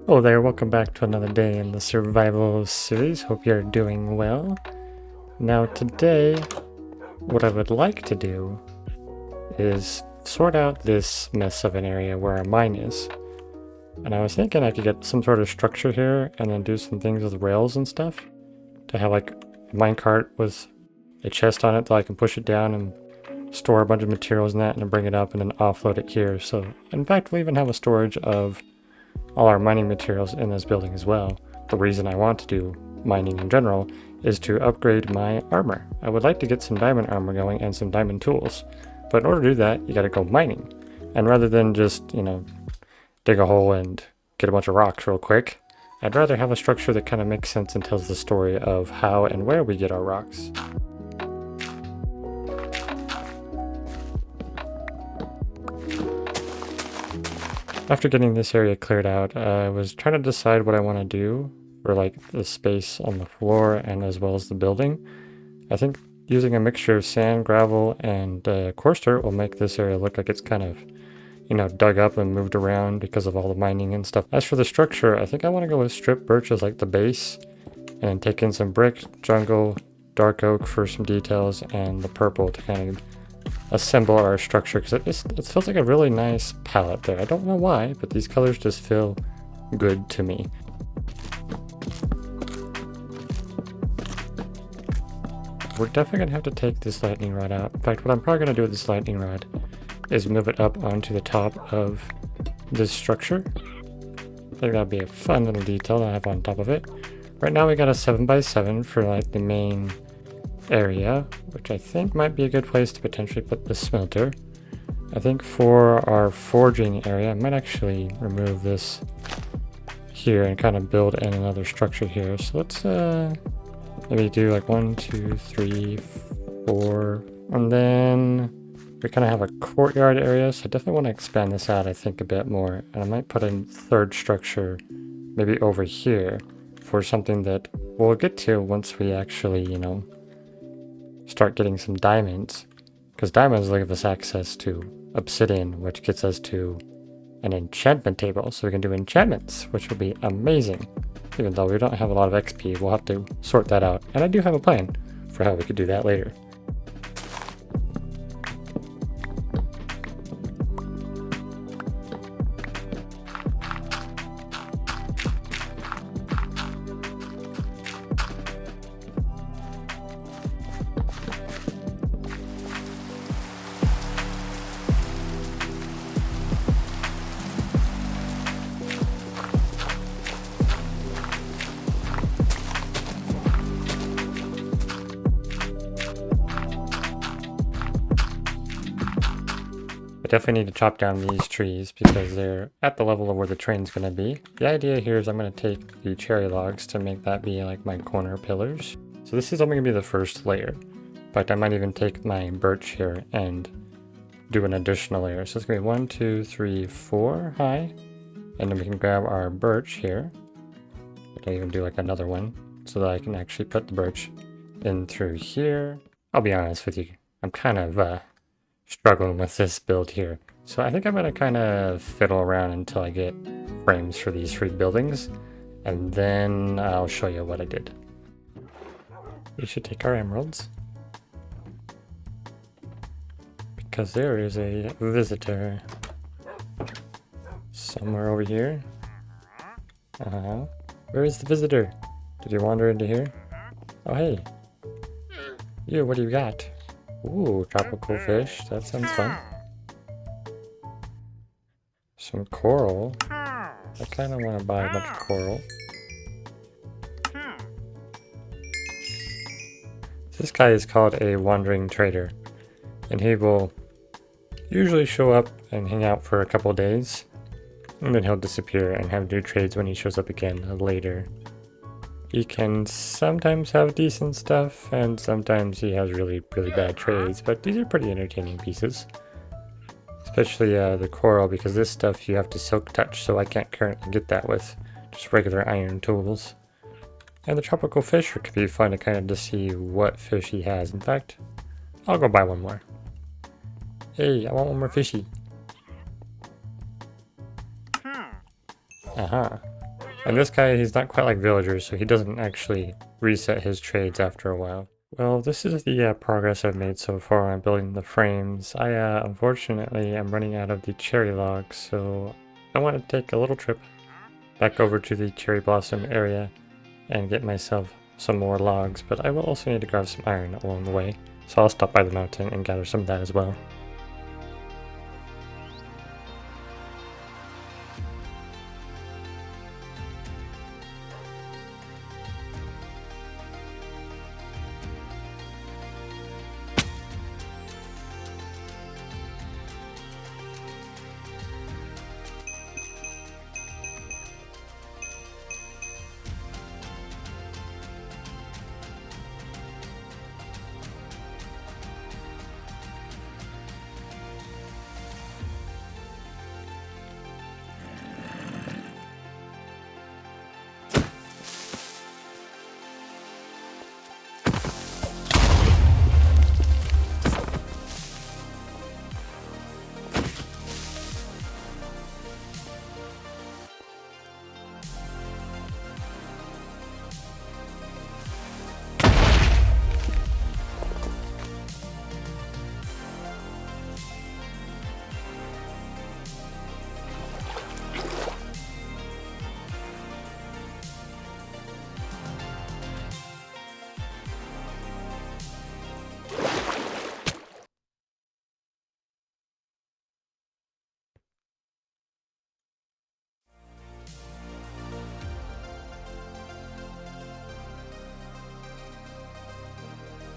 Hello there, welcome back to another day in the survival series. Hope you're doing well. Now today, what I would like to do is sort out this mess of an area where our mine is. And I was thinking I could get some sort of structure here and then do some things with rails and stuff. To have like a minecart with a chest on it that I can push it down and store a bunch of materials in that and then bring it up and then offload it here. So in fact, we'll even have a storage of all our mining materials in this building as well. The reason I want to do mining in general is to upgrade my armor. I would like to get some diamond armor going and some diamond tools. But in order to do that, you gotta go mining. And rather than just, dig a hole and get a bunch of rocks real quick, I'd rather have a structure that kind of makes sense and tells the story of how and where we get our rocks. After getting this area cleared out, I was trying to decide what I want to do for like the space on the floor and as well as the building. I think using a mixture of sand, gravel, and coarse dirt will make this area look like it's kind of, dug up and moved around because of all the mining and stuff. As for the structure, I think I want to go with strip birch as like the base and take in some brick, jungle, dark oak for some details, and the purple to kind of assemble our structure, because it feels like a really nice palette there. I don't know why, but these colors just feel good to me. We're definitely gonna have to take this lightning rod out. In fact, what I'm probably gonna do with this lightning rod is move it up onto the top of this structure. I think that'd be a fun little detail to have on top of it. Right now we got a 7x7 for like the main area, which I think might be a good place to potentially put the smelter. I think for our forging area, I might actually remove this here and kind of build in another structure here. So let's maybe do like 1, 2, 3, 4, and then we kind of have a courtyard area. So I definitely want to expand this out, I think, a bit more. And I might put a third structure maybe over here for something that we'll get to once we actually, start getting some diamonds, because diamonds will give us access to obsidian, which gets us to an enchantment table, so we can do enchantments, which will be amazing. Even though we don't have a lot of XP, we'll have to sort that out, and I do have a plan for how we could do that later. I definitely need to chop down these trees because they're at the level of where the train's going to be. The idea here is I'm going to take the cherry logs to make that be like my corner pillars. So this is only going to be the first layer. In fact, I might even take my birch here and do an additional layer. So it's going to be 1, 2, 3, 4 high. And then we can grab our birch here. I'll even do like another one so that I can actually put the birch in through here. I'll be honest with you, I'm kind of struggling with this build here. So I think I'm gonna kind of fiddle around until I get frames for these 3 buildings, and then I'll show you what I did. We should take our emeralds, because there is a visitor somewhere over here. Where is the visitor? Did you wander into here? Oh hey, you, what do you got? Ooh, tropical fish. That sounds fun. Some coral. I kind of want to buy a bunch of coral. This guy is called a wandering trader, and he will usually show up and hang out for a couple days, and then he'll disappear and have new trades when he shows up again later. He can sometimes have decent stuff, and sometimes he has really, really bad trades, but these are pretty entertaining pieces. Especially the coral, because this stuff you have to silk touch, so I can't currently get that with just regular iron tools. And the tropical fish could be fun to kind of just see what fish he has. In fact, I'll go buy one more. Hey, I want one more fishy. Aha. And this guy, he's not quite like villagers, so he doesn't actually reset his trades after a while. Well, this is the progress I've made so far on building the frames. I unfortunately am running out of the cherry logs, so I want to take a little trip back over to the cherry blossom area and get myself some more logs, but I will also need to grab some iron along the way, so I'll stop by the mountain and gather some of that as well.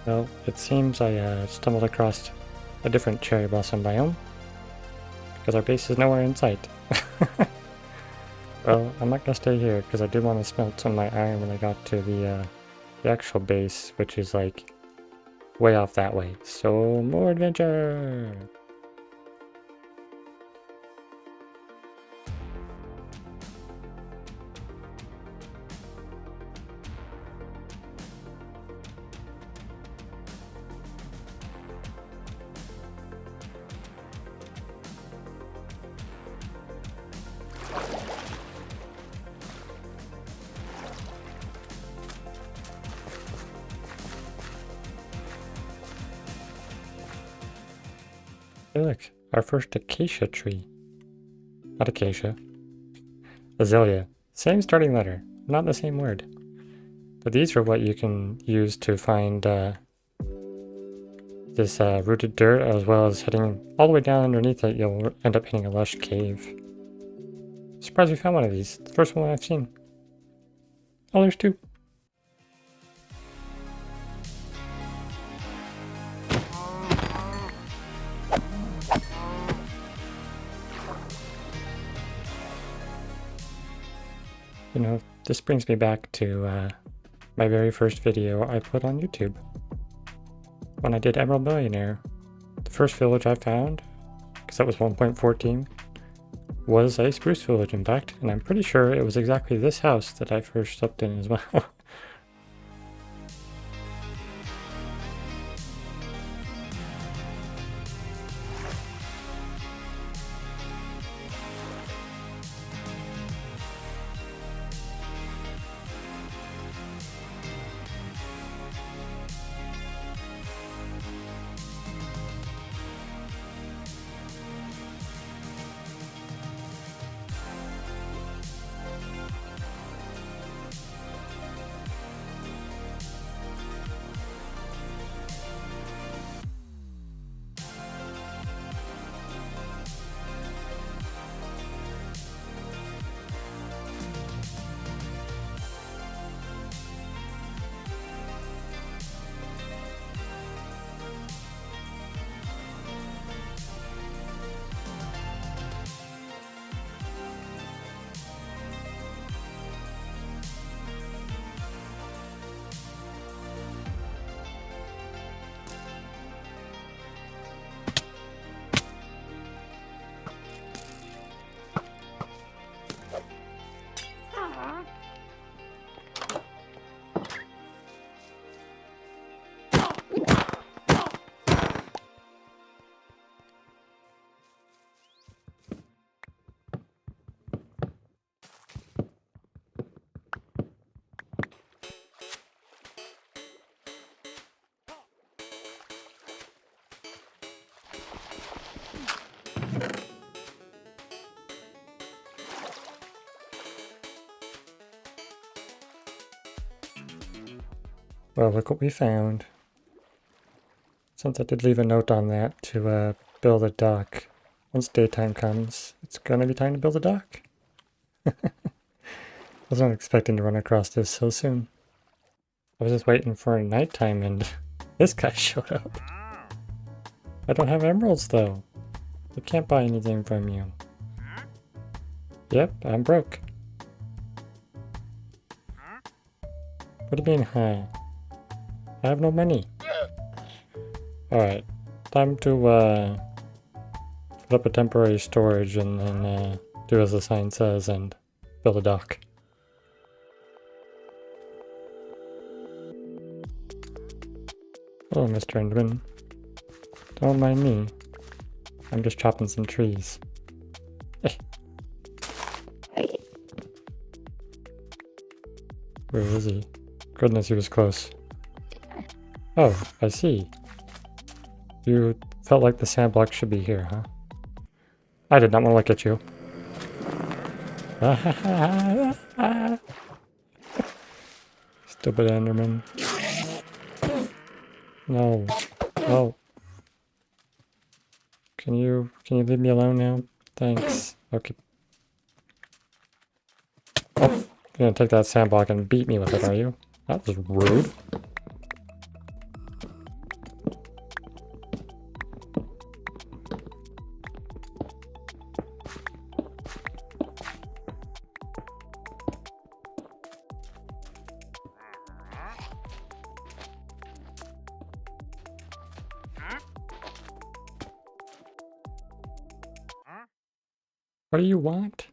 Well, it seems I stumbled across a different cherry blossom biome, because our base is nowhere in sight. Well, I'm not gonna stay here, because I did want to smelt some of my iron when I got to the actual base, which is like way off that way. So, more adventure! Hey look, our first acacia tree. Not acacia. Azalea. Same starting letter, not the same word. But these are what you can use to find this rooted dirt, as well as heading all the way down underneath it, you'll end up hitting a lush cave. Surprised we found one of these. The first one I've seen. Oh, there's two. You know, this brings me back to my very first video I put on YouTube. When I did Emerald Millionaire, the first village I found, because that was 1.14, was a spruce village in fact, and I'm pretty sure it was exactly this house that I first slept in as well. Well, look what we found. Since I did leave a note on that to build a dock. Once daytime comes, it's gonna be time to build a dock. I was not expecting to run across this so soon. I was just waiting for nighttime and this guy showed up. I don't have emeralds though. I can't buy anything from you. Yep, I'm broke. What do you mean, huh? I have no money. Alright, time to put up a temporary storage and then do as the sign says and build a dock. Hello, Mr. Enderman. Don't mind me. I'm just chopping some trees. Where is he? Goodness, he was close. Oh, I see. You felt like the sand block should be here, huh? I did not want to look at you. Stupid Enderman. No. Oh. Can you leave me alone now? Thanks. Okay. Oh, you're gonna take that sand block and beat me with it, are you? That was rude. What do you want?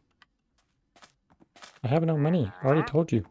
I have no money. I already told you.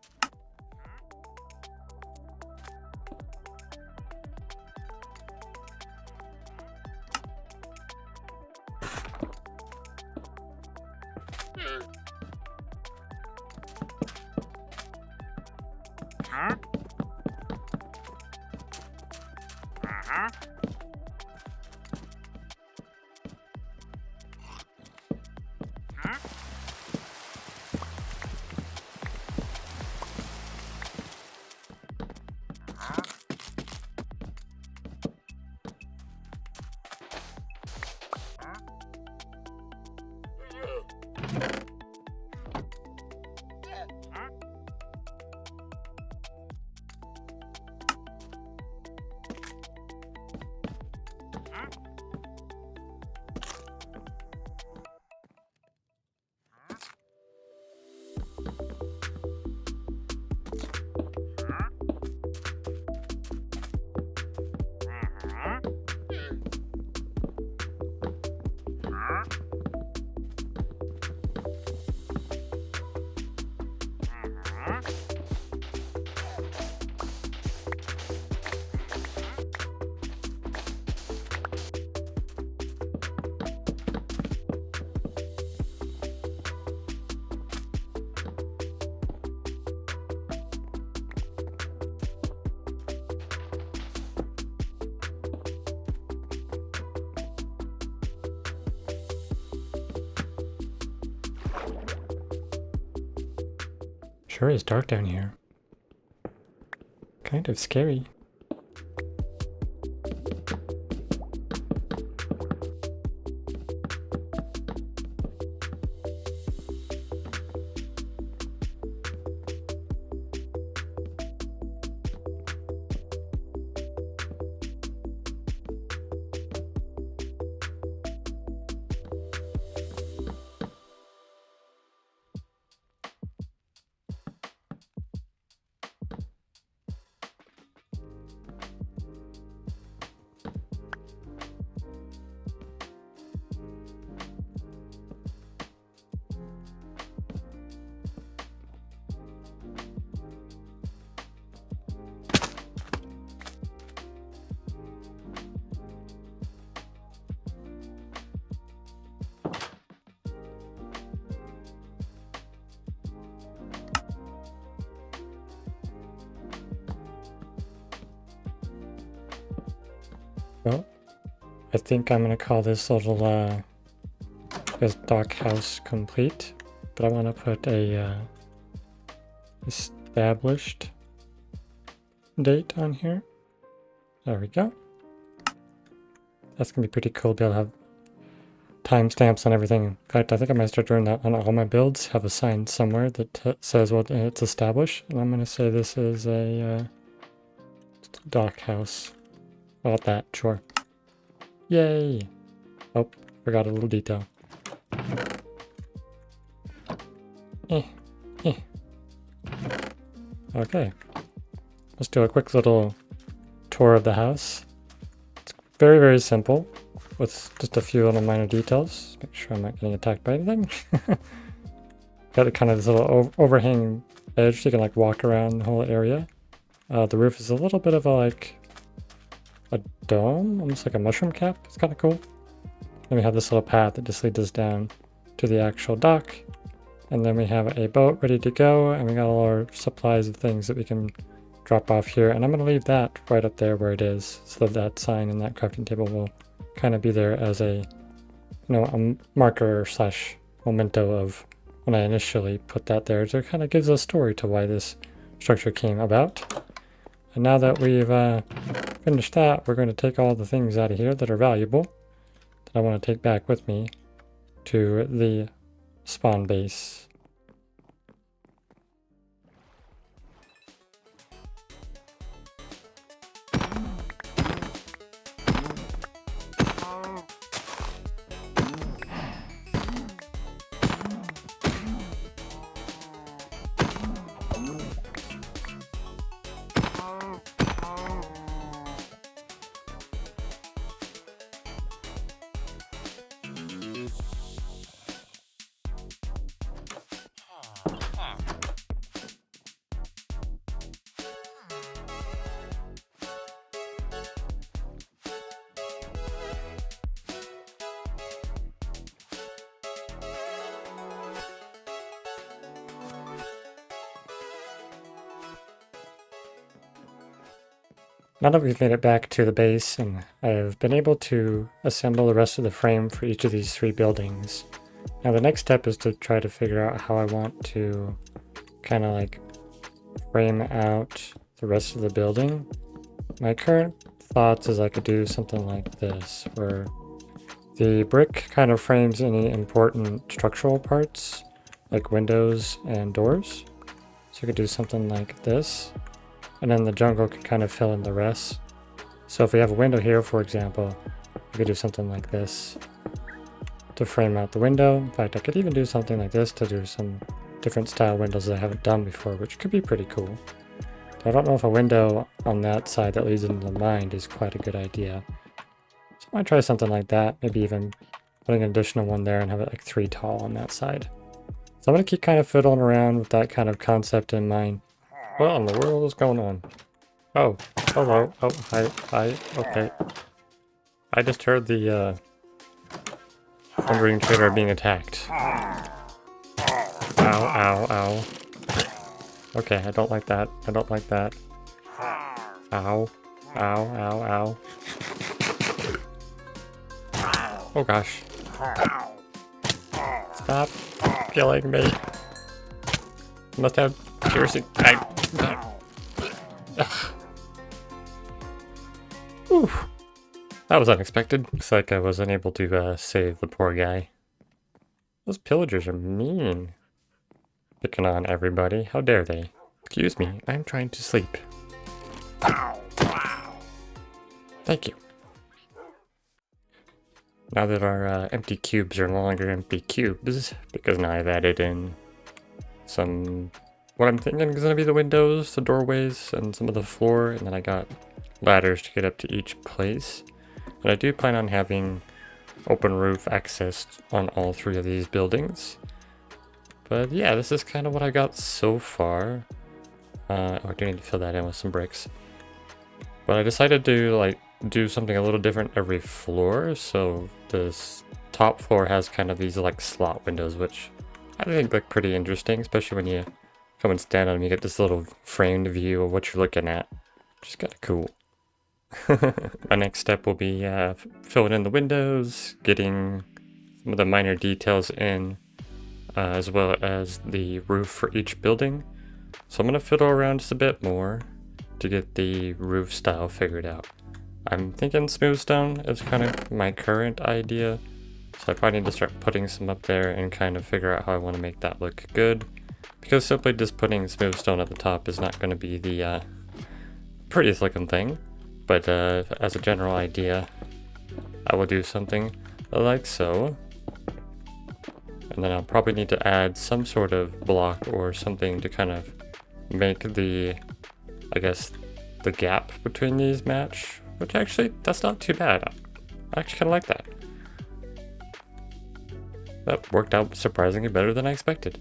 Sure is dark down here. Kind of scary. Well, I think I'm gonna call this little this dock house complete, but I want to put a established date on here. There we go. That's going to be pretty cool to be able to have timestamps on everything. In fact, I think I might start doing that on all my builds. Have a sign somewhere that says what it's established. And I'm going to say this is a dock house. About that, sure. Yay! Oh, forgot a little detail. Okay. Let's do a quick little tour of the house. It's very, very simple, with just a few little minor details. Make sure I'm not getting attacked by anything. Got kind of this little overhanging edge, so you can like walk around the whole area. The roof is a little bit of a dome, almost like a mushroom cap. It's kind of cool. Then we have this little path that just leads us down to the actual dock. And then we have a boat ready to go, and we got all our supplies of things that we can drop off here. And I'm going to leave that right up there where it is, so that that sign and that crafting table will kind of be there as a, a marker slash memento of when I initially put that there. So it kind of gives a story to why this structure came about. And now that we've finished that, we're going to take all the things out of here that are valuable that I want to take back with me to the spawn base. Now that we've made it back to the base, and I've been able to assemble the rest of the frame for each of these 3 buildings. Now the next step is to try to figure out how I want to kind of like frame out the rest of the building. My current thoughts is I could do something like this, where the brick kind of frames any important structural parts, like windows and doors. So I could do something like this. And then the jungle could kind of fill in the rest. So if we have a window here, for example, we could do something like this to frame out the window. In fact, I could even do something like this to do some different style windows that I haven't done before, which could be pretty cool. But I don't know if a window on that side that leads into the mine is quite a good idea. So I might try something like that, maybe even putting an additional one there and have it like 3 tall on that side. So I'm going to keep kind of fiddling around with that kind of concept in mind. What in the world is going on? Oh, hello. Oh, hi, okay. I just heard the, wandering trader being attacked. Ow, ow, ow. Okay, I don't like that. I don't like that. Ow. Ow, ow, ow. Oh gosh. Stop killing me. Must have piercing. Ooh. That was unexpected. Looks like I was unable to save the poor guy. Those pillagers are mean. Picking on everybody. How dare they? Excuse me, I'm trying to sleep. Thank you. Now that our empty cubes are no longer empty cubes, because now I've added in some, what I'm thinking is going to be the windows, the doorways, and some of the floor, and then I got ladders to get up to each place. And I do plan on having open roof access on all 3 of these buildings. But yeah, this is kind of what I got so far. I do need to fill that in with some bricks. But I decided to do something a little different every floor. So this top floor has kind of these like slot windows, which I think look pretty interesting, especially when you come and stand on them. You get this little framed view of what you're looking at, which is kind of cool. My next step will be filling in the windows, getting some of the minor details in, as well as the roof for each building. So I'm going to fiddle around just a bit more, to get the roof style figured out. I'm thinking smooth stone is kind of my current idea, so I probably need to start putting some up there and kind of figure out how I want to make that look good, because simply just putting smooth stone at the top is not going to be the prettiest looking thing, but as a general idea, I will do something like so. And then I'll probably need to add some sort of block or something to kind of make the, I guess, the gap between these match, which actually, that's not too bad. I actually kind of like that. That worked out surprisingly better than I expected.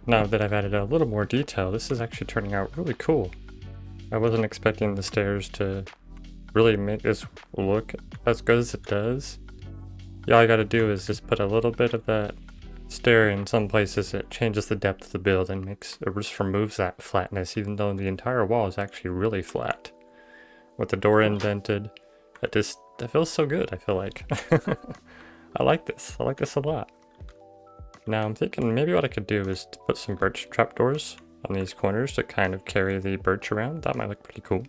Now that I've added a little more detail, this is actually turning out really cool. I wasn't expecting the stairs to really make this look as good as it does. Yeah, all I gotta do is just put a little bit of that stair in some places. It changes the depth of the build and it just removes that flatness, even though the entire wall is actually really flat. With the door indented, it feels so good, I feel like. I like this a lot. Now I'm thinking maybe what I could do is to put some birch trapdoors on these corners to kind of carry the birch around. That might look pretty cool.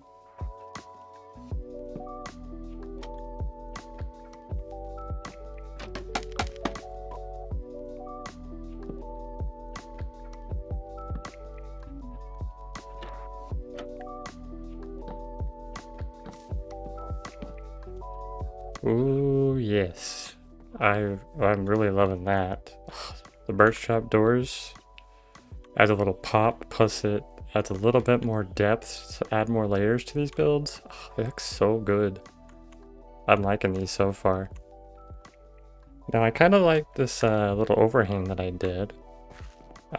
Ooh, yes. I'm really loving that. The birch trap doors adds a little pop, plus it adds a little bit more depth to add more layers to these builds. They look so good. I'm liking these so far. Now I kind of like this little overhang that I did.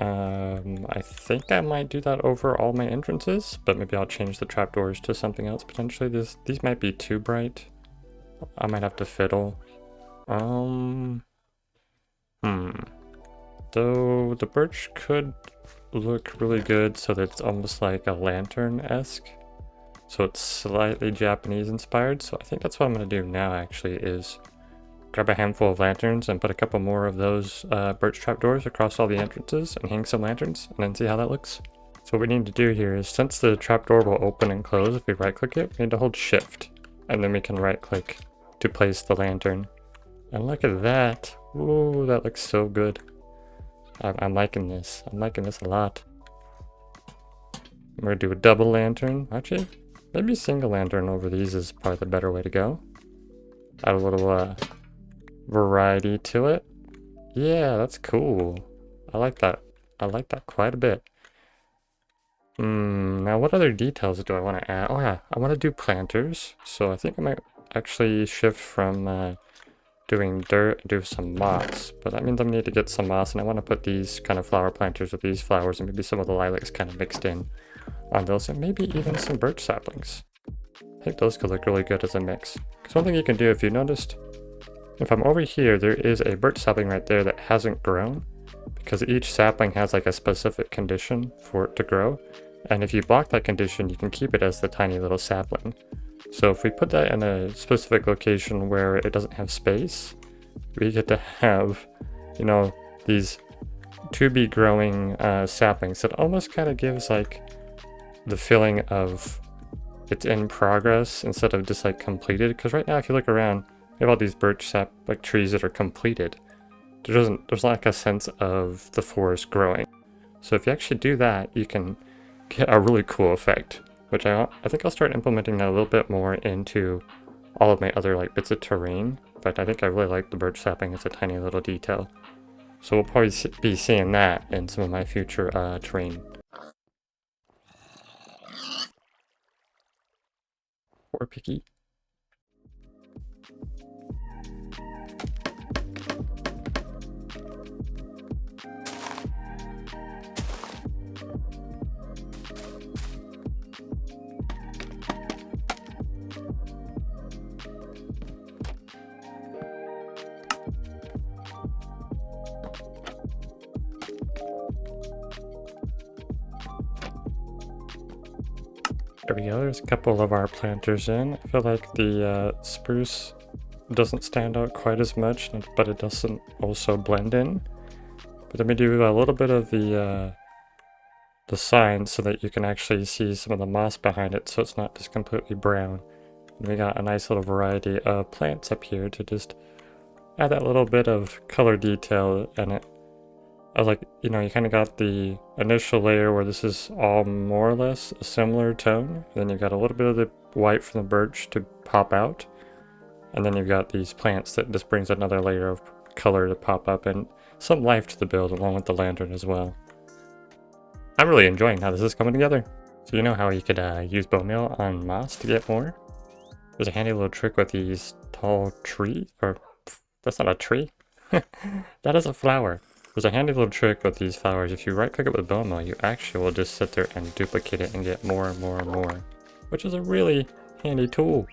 I think I might do that over all my entrances, but maybe I'll change the trapdoors to something else potentially. These might be too bright. I might have to fiddle. Though the birch could look really good so that it's almost like a lantern-esque. So it's slightly Japanese inspired. So I think that's what I'm going to do now actually is grab a handful of lanterns and put a couple more of those birch trapdoors across all the entrances and hang some lanterns and then see how that looks. So what we need to do here is, since the trapdoor will open and close if we right click it, we need to hold shift and then we can right click to place the lantern. And look at that. Ooh, that looks so good. I'm liking this. I'm liking this a lot. I'm gonna do a double lantern. Actually, maybe single lantern over these is probably the better way to go. Add a little variety to it. Yeah, that's cool. I like that. I like that quite a bit. Now what other details do I want to add? Oh yeah, I want to do planters. So I think I might actually shift from doing dirt and do some moss, but that means I need to get some moss, and I want to put these kind of flower planters with these flowers and maybe some of the lilacs kind of mixed in on those, and maybe even some birch saplings. I think those could look really good as a mix. Because one thing you can do, if you noticed, if I'm over here, there is a birch sapling right there that hasn't grown, because each sapling has like a specific condition for it to grow, and if you block that condition, you can keep it as the tiny little sapling. So if we put that in a specific location where it doesn't have space, we get to have, you know, these to-be growing saplings. It almost kind of gives like the feeling of it's in progress instead of just like completed. Because right now, if you look around, we have all these birch like trees that are completed. There's not like a sense of the forest growing. So if you actually do that, you can get a really cool effect which I think I'll start implementing that a little bit more into all of my other like bits of terrain. But I think I really like the birch sapling as a tiny little detail. So we'll probably be seeing that in some of my future terrain. Poor Picky. There we go, there's a couple of our planters in. I feel like the spruce doesn't stand out quite as much, but it doesn't also blend in. But then we do a little bit of the sign so that you can actually see some of the moss behind it, so it's not just completely brown. And we got a nice little variety of plants up here to just add that little bit of color detail in it. I was like, you know, you kind of got the initial layer where this is all more or less a similar tone. Then you've got a little bit of the white from the birch to pop out. And then you've got these plants that just brings another layer of color to pop up and some life to the build along with the lantern as well. I'm really enjoying how this is coming together. So you know how you could use bone meal on moss to get more? There's a handy little trick with these tall trees, or that's not a tree. That is a flower. There's a handy little trick with these flowers. If you right click it with bone meal, you actually will just sit there and duplicate it and get more and more and more, which is a really handy tool.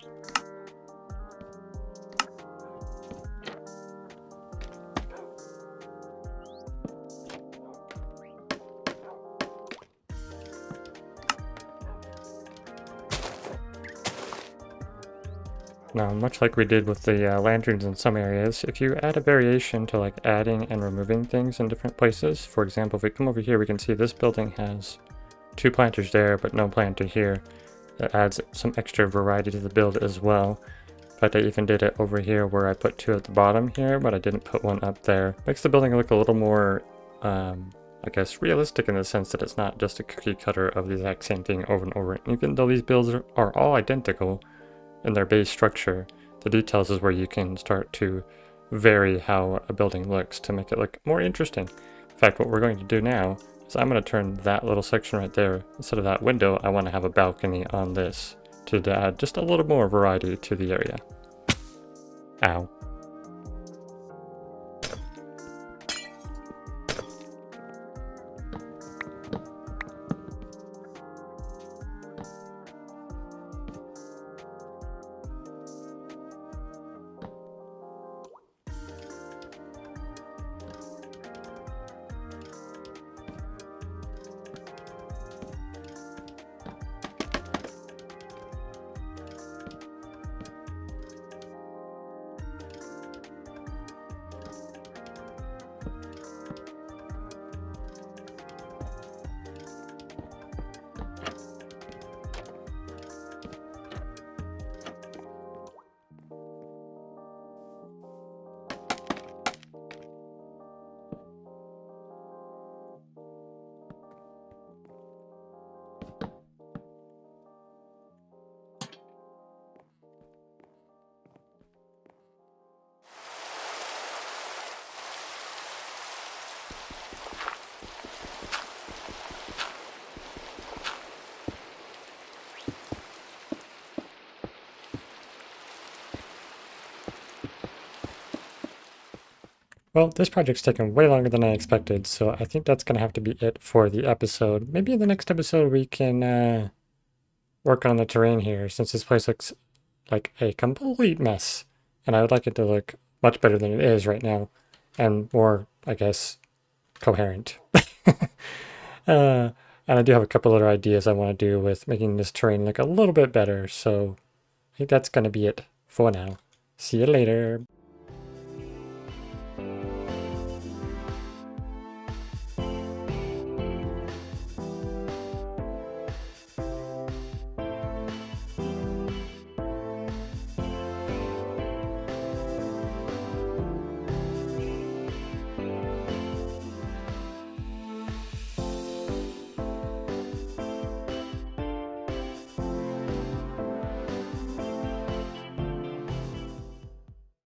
Now, much like we did with the lanterns in some areas, if you add a variation to like adding and removing things in different places, for example, if we come over here, we can see this building has 2 planters there, but no planter here. That adds some extra variety to the build as well. In fact, I even did it over here where I put 2 at the bottom here, but I didn't put 1 up there. Makes the building look a little more, I guess, realistic in the sense that it's not just a cookie cutter of the exact same thing over and over. Even though these builds are all identical in their base structure, the details is where you can start to vary how a building looks to make it look more interesting. In fact, what we're going to do now is I'm going to turn that little section right there, instead of that window, I want to have a balcony on this to add just a little more variety to the area. Ow. Well, this project's taken way longer than I expected, so I think that's going to have to be it for the episode. Maybe in the next episode we can work on the terrain here, since this place looks like a complete mess. And I would like it to look much better than it is right now, and more, I guess, coherent. And I do have a couple other ideas I want to do with making this terrain look a little bit better, so I think that's going to be it for now. See you later.